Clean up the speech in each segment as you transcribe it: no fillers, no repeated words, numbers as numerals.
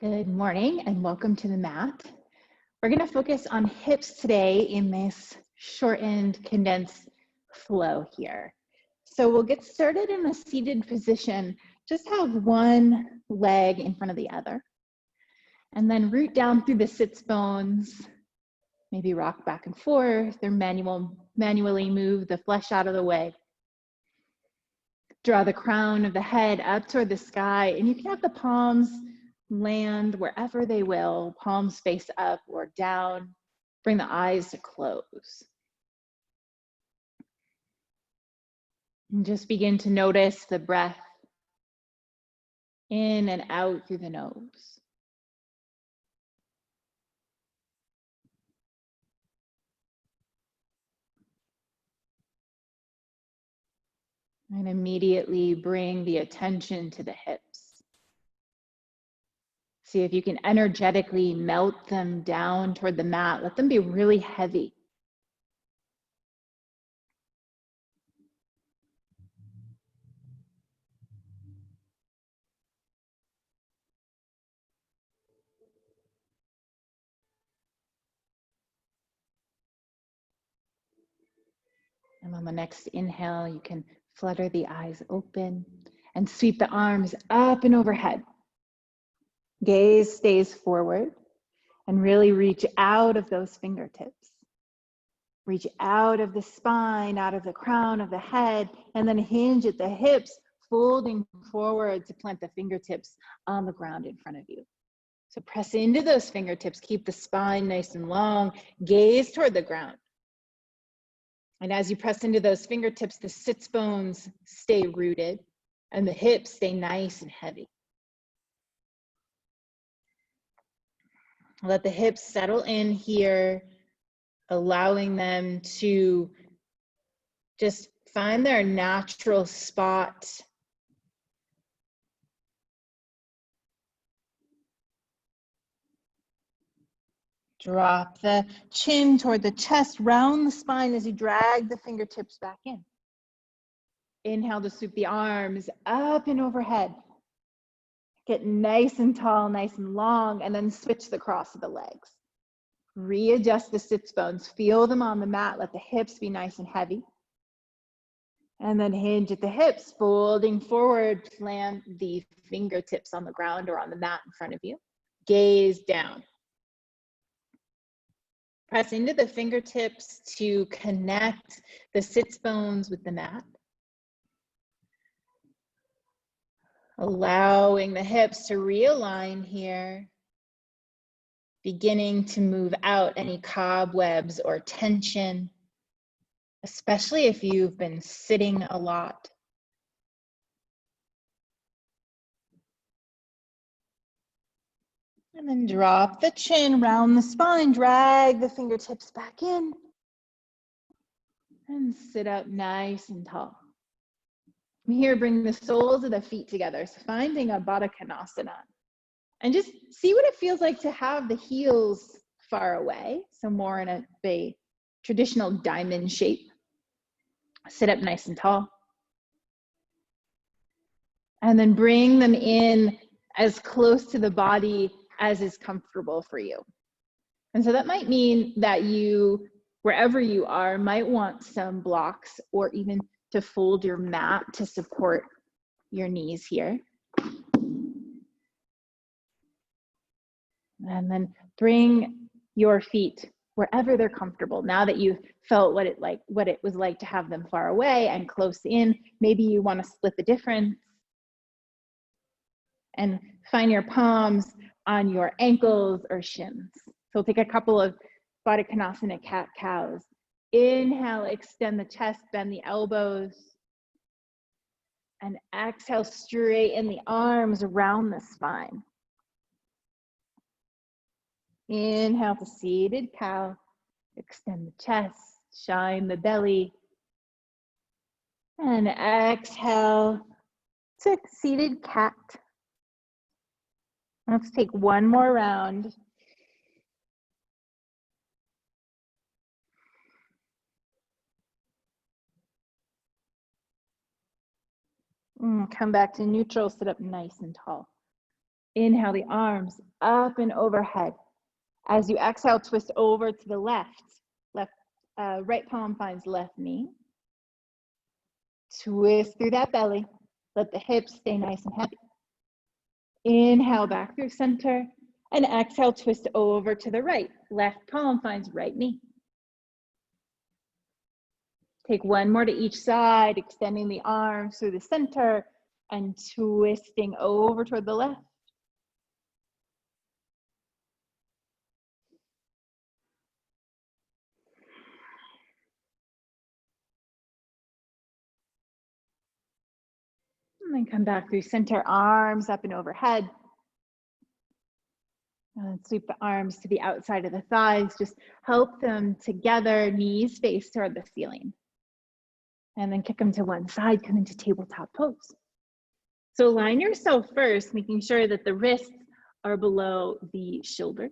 Good morning and welcome to the mat. We're going to focus on hips today in this shortened, condensed flow here. So we'll get started in a seated position. Just have one leg in front of the other. And then root down through the sits bones. Maybe rock back and forth or manually move the flesh out of the way. Draw the crown of the head up toward the sky, and you can have the palms land wherever they will, palms face up or down. Bring the eyes to close. And just begin to notice the breath in and out through the nose. And immediately bring the attention to the hips. See if you can energetically melt them down toward the mat. Let them be really heavy. And on the next inhale, you can flutter the eyes open and sweep the arms up and overhead. Gaze stays forward and really reach out of those fingertips. Reach out of the spine, out of the crown of the head, and then hinge at the hips, folding forward to plant the fingertips on the ground in front of you. So press into those fingertips, keep the spine nice and long, gaze toward the ground. And as you press into those fingertips, the sits bones stay rooted and the hips stay nice and heavy. Let the hips settle in here, allowing them to just find their natural spot. Drop the chin toward the chest, round the spine as you drag the fingertips back in. Inhale to sweep the arms up and overhead. Get nice and tall, nice and long, and then switch the cross of the legs. Readjust the sits bones, feel them on the mat, let the hips be nice and heavy. And then hinge at the hips, folding forward, plant the fingertips on the ground or on the mat in front of you. Gaze down. Press into the fingertips to connect the sits bones with the mat. Allowing the hips to realign here. Beginning to move out any cobwebs or tension, especially if you've been sitting a lot. And then drop the chin, round the spine, drag the fingertips back in. And sit up nice and tall. From here, bring the soles of the feet together. So finding a Baddha Konasana. And just see what it feels like to have the heels far away. So more in a traditional diamond shape. Sit up nice and tall. And then bring them in as close to the body as is comfortable for you. And so that might mean that you, wherever you are, might want some blocks or even to fold your mat to support your knees here. And then bring your feet wherever they're comfortable. Now that you've felt what it was like to have them far away and close in, maybe you want to split the difference and find your palms on your ankles or shins. So we'll take a couple of Baddha Konasana cat-cows. Inhale, extend the chest, bend the elbows. And exhale, straighten the arms around the spine. Inhale to seated cow. Extend the chest, shine the belly. And exhale to seated cat. Let's take one more round. Come back to neutral, sit up nice and tall. Inhale the arms up and overhead. As you exhale, twist over to the left. Right palm finds left knee. Twist through that belly. Let the hips stay nice and heavy. Inhale back through center. And exhale, twist over to the right. Left palm finds right knee. Take one more to each side, extending the arms through the center and twisting over toward the left. And then come back through center, arms up and overhead. And sweep the arms to the outside of the thighs. Just help them together, knees face toward the ceiling. And then kick them to one side, come into tabletop pose. So align yourself first, making sure that the wrists are below the shoulders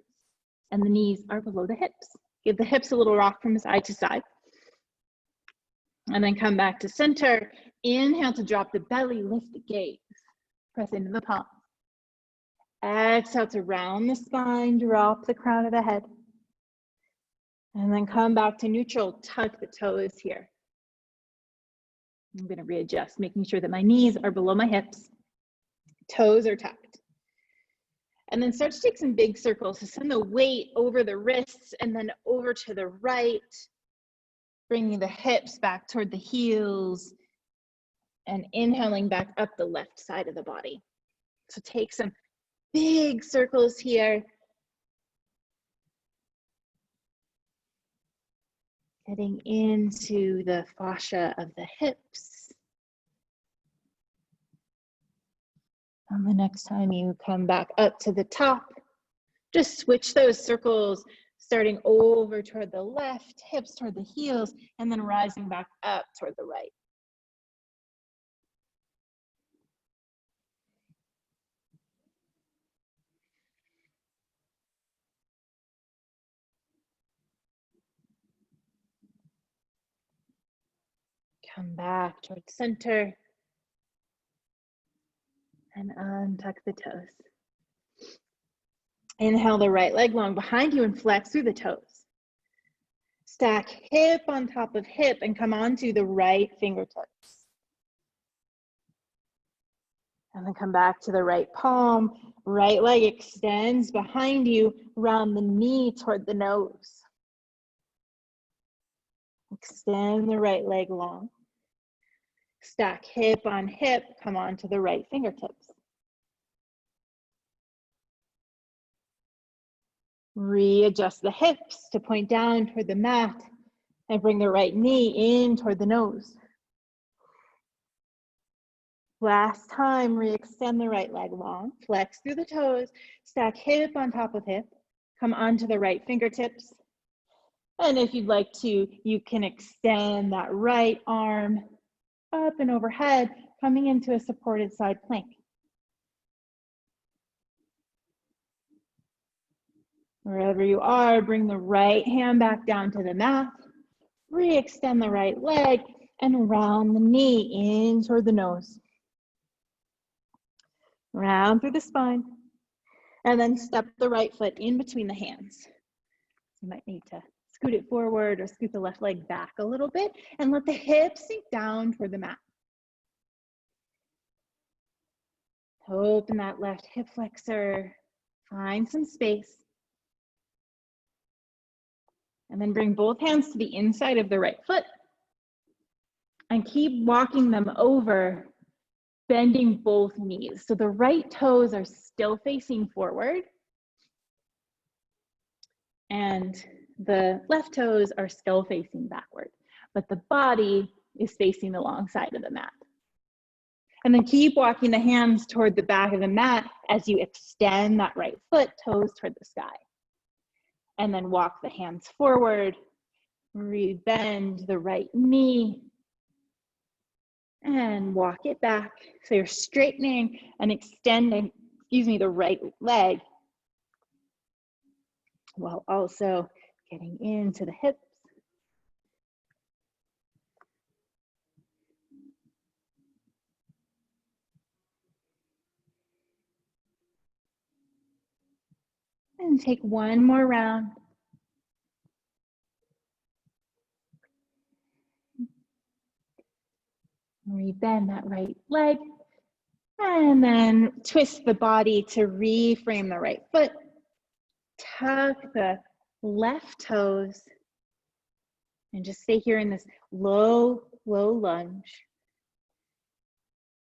and the knees are below the hips. Give the hips a little rock from side to side. And then come back to center. Inhale to drop the belly, lift the gaze. Press into the palm. Exhale to round the spine, drop the crown of the head. And then come back to neutral, tuck the toes here. I'm going to readjust, making sure that my knees are below my hips. Toes are tucked. And then start to take some big circles. So send the weight over the wrists and then over to the right, bringing the hips back toward the heels and inhaling back up the left side of the body. So take some big circles here. Getting into the fascia of the hips. And the next time you come back up to the top, just switch those circles, starting over toward the left, hips toward the heels, and then rising back up toward the right. Come back towards center and untuck the toes. Inhale the right leg long behind you and flex through the toes. Stack hip on top of hip and come onto the right fingertips. And then come back to the right palm. Right leg extends behind you, round the knee toward the nose. Extend the right leg long. Stack hip on hip, come onto the right fingertips. Readjust the hips to point down toward the mat and bring the right knee in toward the nose. Last time, re-extend the right leg long, flex through the toes, stack hip on top of hip, come onto the right fingertips. And if you'd like to, you can extend that right arm up and overhead, coming into a supported side plank. Wherever you are, bring the right hand back down to the mat, re-extend the right leg, and round the knee in toward the nose. Round through the spine, and then step the right foot in between the hands. You might need to scoot it forward or scoot the left leg back a little bit and let the hips sink down toward the mat. Open that left hip flexor, find some space. And then bring both hands to the inside of the right foot and keep walking them over, bending both knees. So the right toes are still facing forward and the left toes are still facing backward, but the body is facing the long side of the mat. And then keep walking the hands toward the back of the mat as you extend that right foot, toes toward the sky. And then walk the hands forward, re-bend the right knee, and walk it back. So you're straightening and extending, the right leg, while also getting into the hips. And take one more round. Rebend that right leg. And then twist the body to reframe the right foot. Tuck the left toes. And just stay here in this low lunge.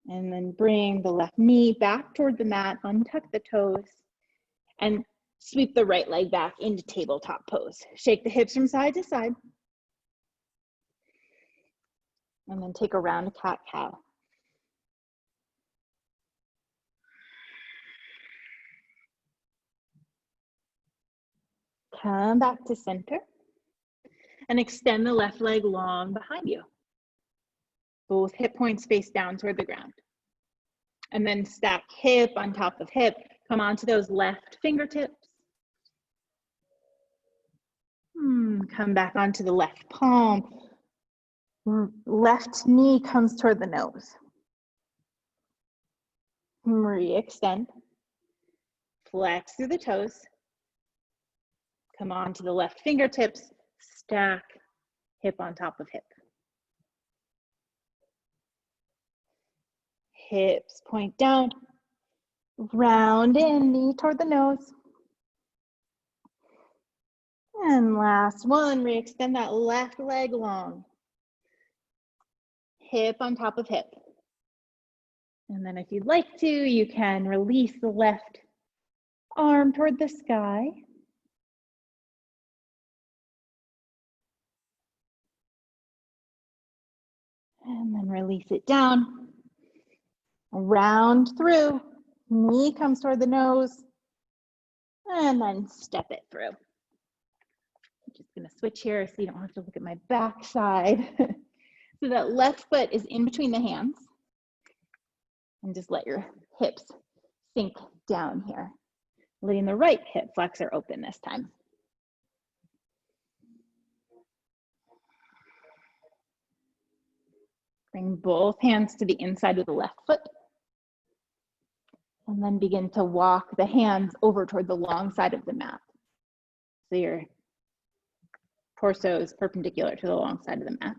And then bring the left knee back toward the mat, untuck the toes, and sweep the right leg back into tabletop pose. Shake the hips from side to side. And then take a round cat-cow. Come back to center and extend the left leg long behind you. Both hip points face down toward the ground. And then stack hip on top of hip. Come onto those left fingertips. Come back onto the left palm. Left knee comes toward the nose. Re-extend. Flex through the toes. Come on to the left fingertips. Stack hip on top of hip. Hips point down. Round in, knee toward the nose. And last one, re-extend that left leg long. Hip on top of hip. And then if you'd like to, you can release the left arm toward the sky. And then release it down. Round through. Knee comes toward the nose. And then step it through. I'm just going to switch here so you don't have to look at my backside. So that left foot is in between the hands. And just let your hips sink down here. Letting the right hip flexor open this time. Bring both hands to the inside of the left foot. And then begin to walk the hands over toward the long side of the mat. So your torso is perpendicular to the long side of the mat.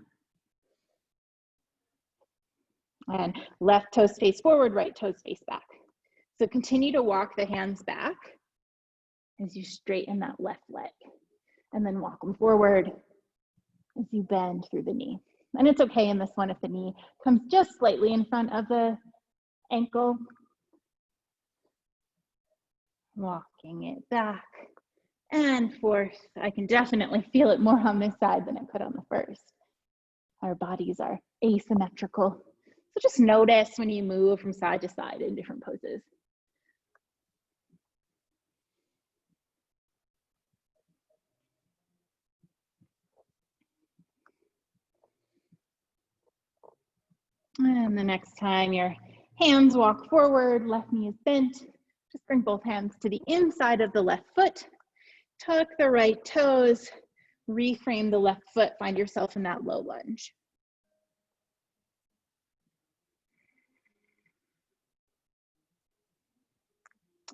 And left toes face forward, right toes face back. So continue to walk the hands back as you straighten that left leg. And then walk them forward as you bend through the knee. And it's okay in this one if the knee comes just slightly in front of the ankle. Walking it back and forth. I can definitely feel it more on this side than I could on the first. Our bodies are asymmetrical. So just notice when you move from side to side in different poses. And the next time your hands walk forward, left knee is bent, just bring both hands to the inside of the left foot, tuck the right toes, reframe the left foot, find yourself in that low lunge.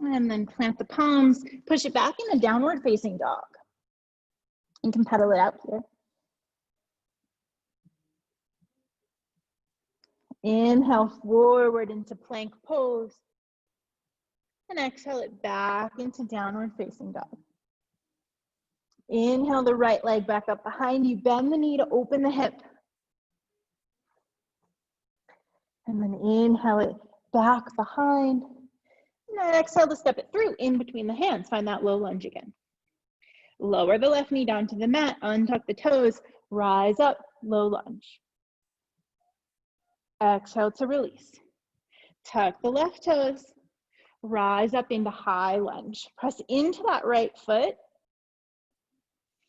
And then plant the palms, push it back in a downward facing dog. You can pedal it out here. Inhale forward into plank pose. And exhale it back into downward facing dog. Inhale the right leg back up behind you. Bend the knee to open the hip. And then inhale it back behind. And then exhale to step it through in between the hands. Find that low lunge again. Lower the left knee down to the mat. Untuck the toes. Rise up, low lunge. Exhale to release. Tuck the left toes. Rise up into high lunge. Press into that right foot.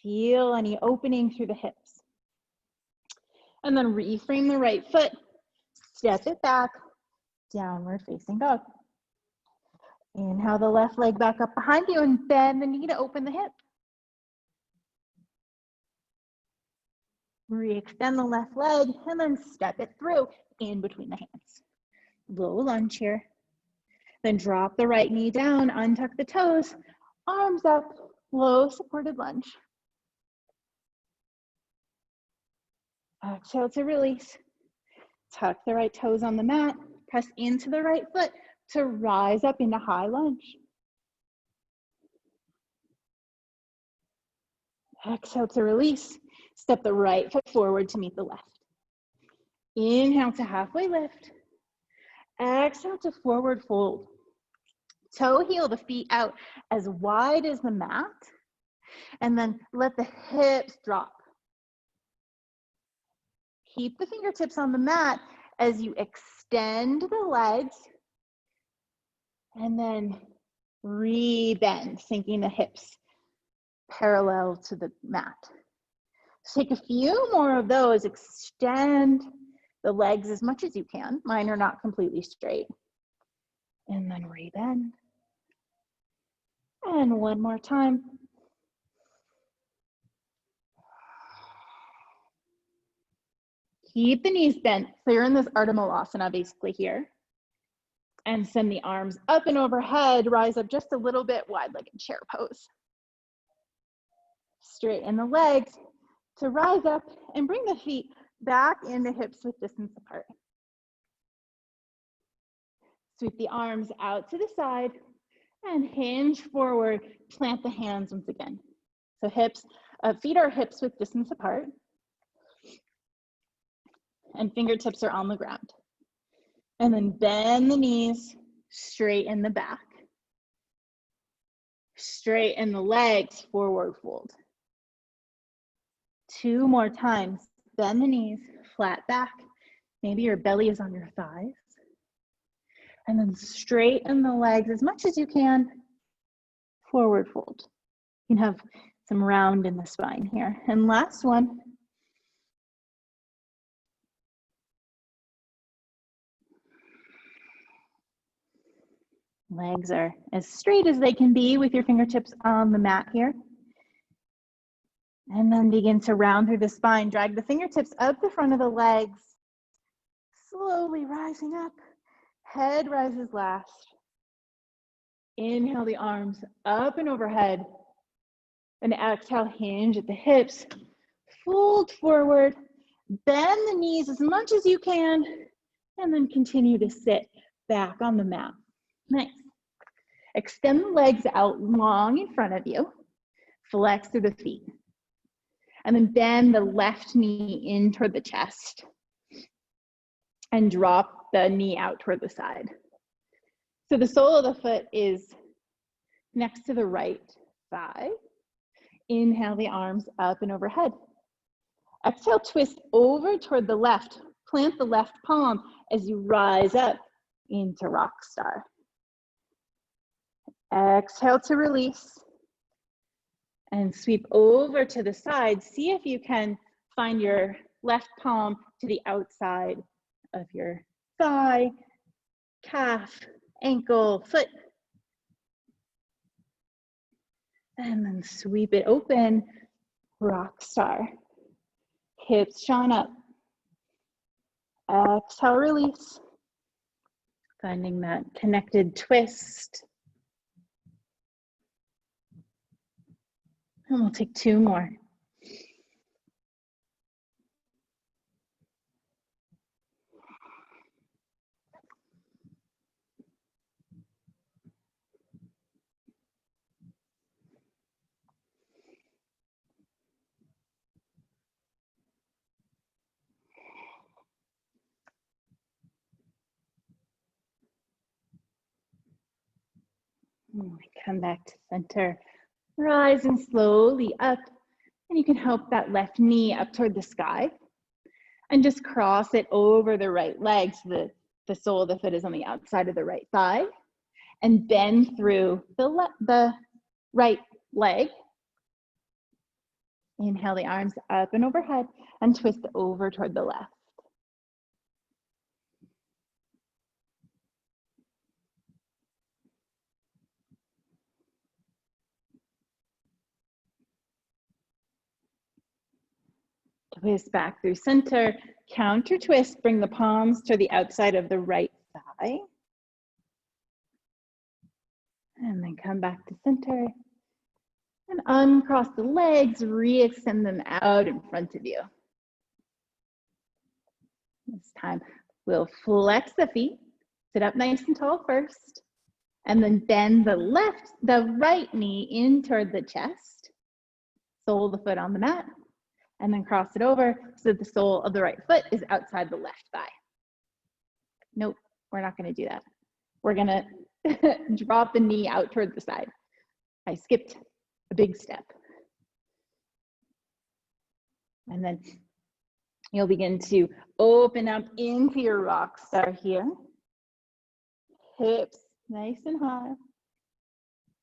Feel any opening through the hips. And then reframe the right foot. Step it back. Downward facing dog. Inhale the left leg back up behind you and bend the knee to open the hip. Re-extend the left leg and then step it through in between the hands. Low lunge here. Then drop the right knee down, untuck the toes, Arms up, low supported lunge. Exhale to release. Tuck the right toes on the mat. Press into the right foot to rise up into high lunge. Exhale to release. Step the right foot forward to meet the left. Inhale to halfway lift. Exhale to forward fold. Toe heel the feet out as wide as the mat. And then let the hips drop. Keep the fingertips on the mat as you extend the legs. And then re-bend, sinking the hips parallel to the mat. So take a few more of those. Extend the legs as much as you can. Mine are not completely straight. And then re-bend. And one more time. Keep the knees bent. So you're in this Ardha Malasana basically here. And send the arms up and overhead. Rise up just a little bit, wide-legged chair pose. Straighten the legs to rise up and bring the feet back into hips width distance apart. Sweep the arms out to the side and hinge forward. Plant the hands once again. So feet are hips width distance apart. And fingertips are on the ground. And then bend the knees, straighten the back. Straighten the legs, forward fold. 2 more times. Bend the knees, flat back. Maybe your belly is on your thighs. And then straighten the legs as much as you can. Forward fold. You can have some round in the spine here. And last one. Legs are as straight as they can be with your fingertips on the mat here. And then begin to round through the spine. Drag the fingertips up the front of the legs. Slowly rising up. Head rises last. Inhale the arms up and overhead. And exhale, hinge at the hips. Fold forward. Bend the knees as much as you can. And then continue to sit back on the mat. Nice. Extend the legs out long in front of you. Flex through the feet. And then bend the left knee in toward the chest. And drop the knee out toward the side. So the sole of the foot is next to the right thigh. Inhale the arms up and overhead. Exhale, twist over toward the left. Plant the left palm as you rise up into rock star. Exhale to release. And sweep over to the side. See if you can find your left palm to the outside of your thigh, calf, ankle, foot. And then sweep it open, rock star. Hips shine up. Exhale, release. Finding that connected twist. And we'll take 2 more. And we come back to center. Rising slowly up, and you can help that left knee up toward the sky and just cross it over the right leg so the sole of the foot is on the outside of the right thigh, and bend through the right leg. Inhale the arms up and overhead and twist over toward the left. Twist back through center, counter twist, bring the palms to the outside of the right thigh. And then come back to center, And uncross the legs, re-extend them out in front of you. This time, we'll flex the feet, sit up nice and tall first, and then bend the right knee in toward the chest, sole of the foot on the mat, and then cross it over so that the sole of the right foot is outside the left thigh. Nope, we're not gonna do that. We're gonna drop the knee out toward the side. I skipped a big step. And then you'll begin to open up into your rock star here. Hips nice and high.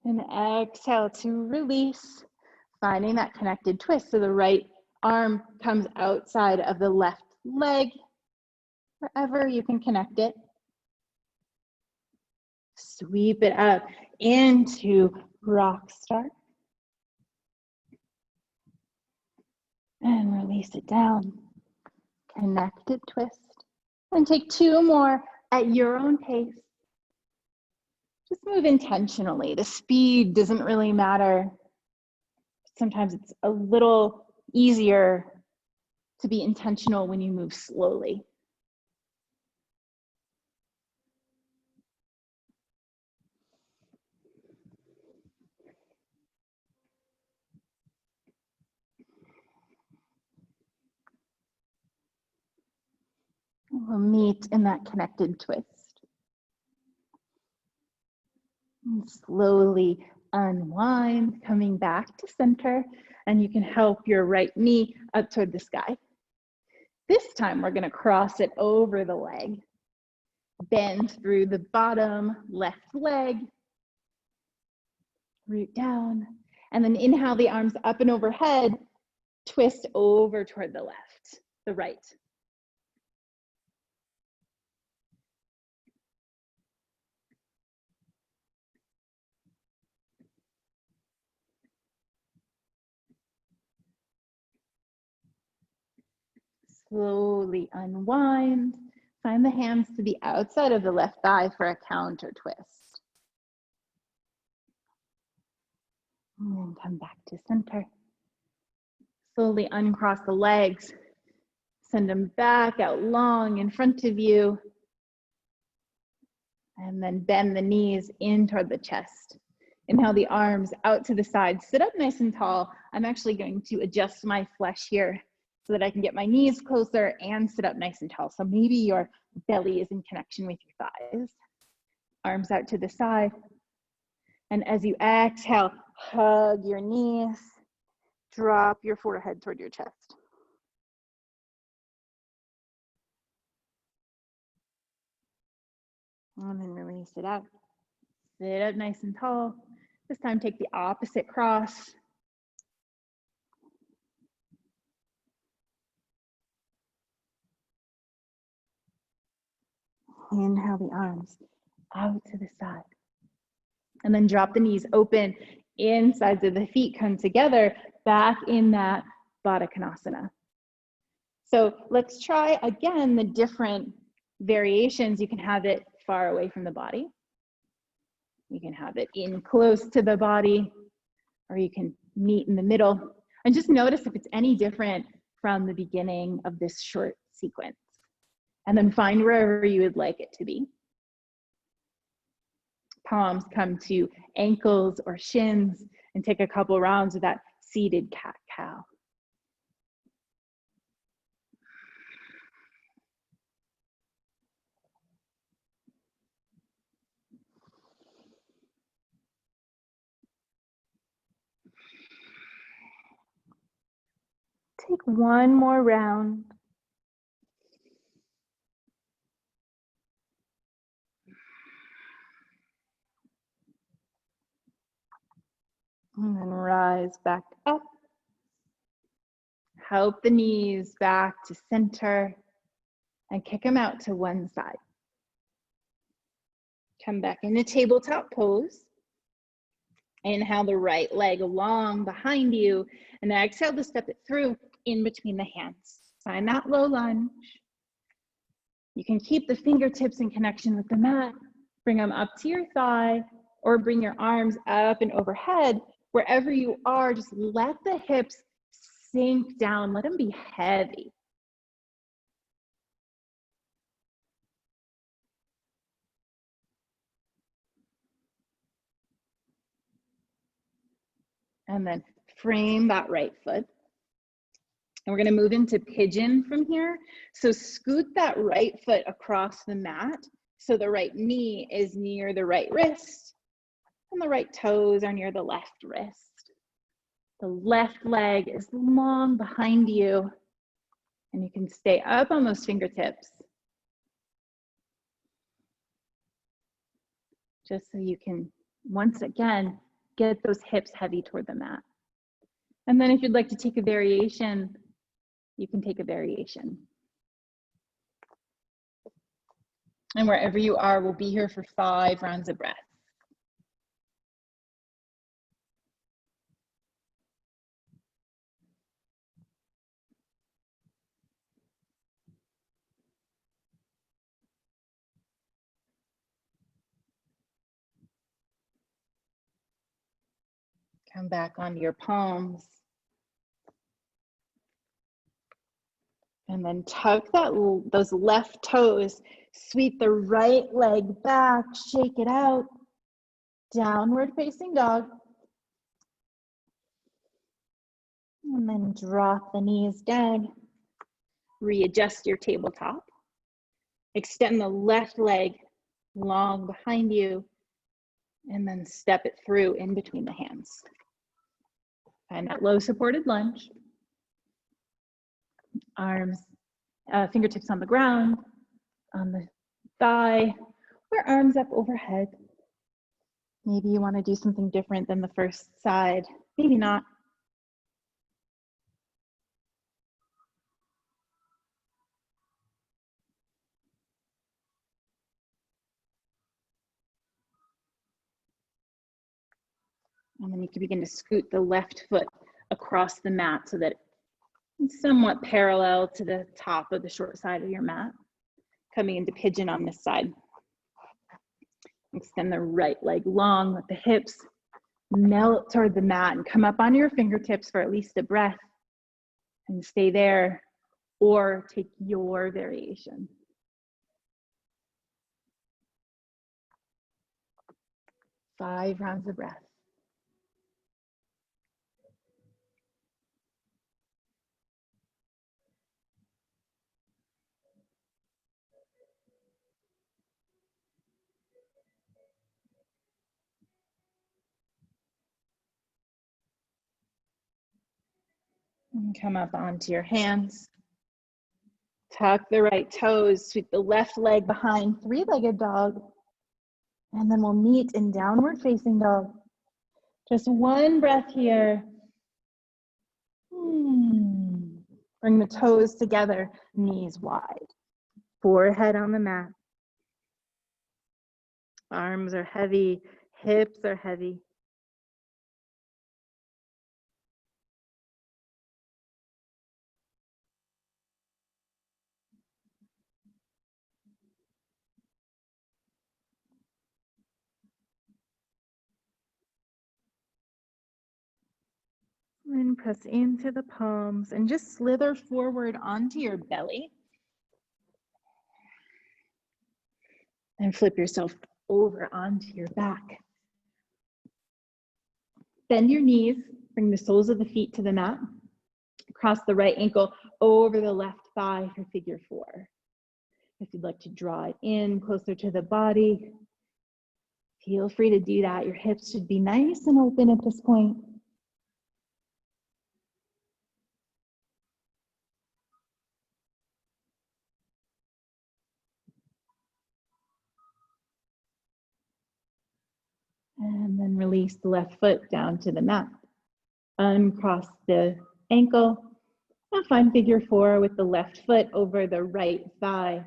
And exhale to release, finding that connected twist. So the right arm comes outside of the left leg, wherever you can connect it. Sweep it up into rock star. And release it down. Connected twist. And take two more at your own pace. Just move intentionally. The speed doesn't really matter. Sometimes it's a little easier to be intentional when you move slowly. We'll meet in that connected twist. And slowly unwind, coming back to center, and you can help your right knee up toward the sky. This time we're gonna cross it over the leg, bend through the bottom left leg, root down, and then inhale the arms up and overhead, twist over toward the left, the right. Slowly unwind. Find the hands to the outside of the left thigh for a counter twist. And then come back to center. Slowly uncross the legs. Send them back out long in front of you. And then bend the knees in toward the chest. Inhale the arms out to the side. Sit up nice and tall. I'm actually going to adjust my flesh here so that I can get my knees closer and sit up nice and tall. So maybe your belly is in connection with your thighs. Arms out to the side. And as you exhale, hug your knees. Drop your forehead toward your chest. And then release it out. Sit up nice and tall. This time take the opposite cross. Inhale the arms out to the side. And then drop the knees open, insides of the feet come together, back in that Baddha Konasana. So let's try again the different variations. You can have it far away from the body. You can have it in close to the body, or you can meet in the middle. And just notice if it's any different from the beginning of this short sequence. And then find wherever you would like it to be. Palms come to ankles or shins, and take a couple rounds of that seated cat-cow. Take one more round. And then rise back up. Help the knees back to center and kick them out to one side. Come back into tabletop pose. Inhale the right leg long behind you, and exhale to step it through in between the hands. Find that low lunge. You can keep the fingertips in connection with the mat. Bring them up to your thigh, or bring your arms up and overhead, wherever you are, just let the hips sink down. Let them be heavy. And then frame that right foot. And we're going to move into pigeon from here. So scoot that right foot across the mat so the right knee is near the right wrist and the right toes are near the left wrist. The left leg is long behind you and you can stay up on those fingertips. Just so you can, once again, get those hips heavy toward the mat. And then if you'd like to take a variation, you can take a variation. And wherever you are, we'll be here for 5 rounds of breath. Come back onto your palms. And then tuck those left toes, sweep the right leg back, shake it out. Downward facing dog. And then drop the knees down. Readjust your tabletop. Extend the left leg long behind you. And then step it through in between the hands. Find that low supported lunge. Arms, fingertips on the ground, on the thigh, or arms up overhead. Maybe you want to do something different than the first side, maybe not. And then you can begin to scoot the left foot across the mat so that it's somewhat parallel to the top of the short side of your mat. Coming into pigeon on this side. Extend the right leg long, let the hips melt toward the mat and come up on your fingertips for at least a breath and stay there or take your variation. Five rounds of breath. And come up onto your hands. Tuck the right toes, sweep the left leg behind, three-legged dog. And then we'll meet in downward facing dog. Just one breath here. Bring the toes together, knees wide. Forehead on the mat. Arms are heavy, hips are heavy. And press into the palms and just slither forward onto your belly. And flip yourself over onto your back. Bend your knees, bring the soles of the feet to the mat. Cross the right ankle over the left thigh for figure 4. If you'd like to draw it in closer to the body, feel free to do that. Your hips should be nice and open at this point. And then release the left foot down to the mat. Uncross the ankle and find figure 4 with the left foot over the right thigh.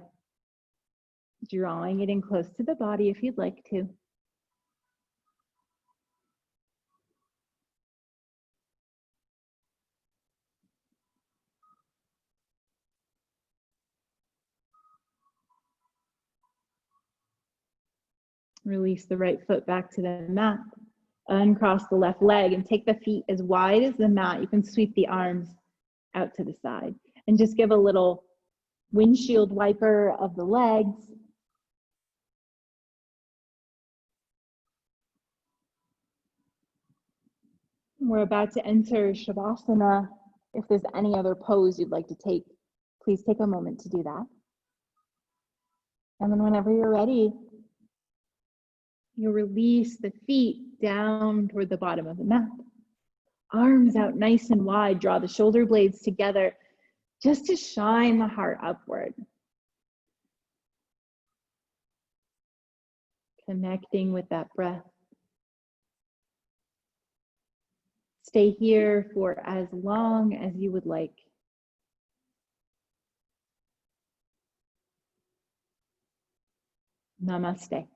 Drawing it in close to the body if you'd like to. Release the right foot back to the mat. Uncross the left leg and take the feet as wide as the mat. You can sweep the arms out to the side and just give a little windshield wiper of the legs. We're about to enter Shavasana. If there's any other pose you'd like to take, please take a moment to do that. And then whenever you're ready, you'll release the feet down toward the bottom of the mat. Arms out nice and wide, draw the shoulder blades together just to shine the heart upward. Connecting with that breath. Stay here for as long as you would like. Namaste.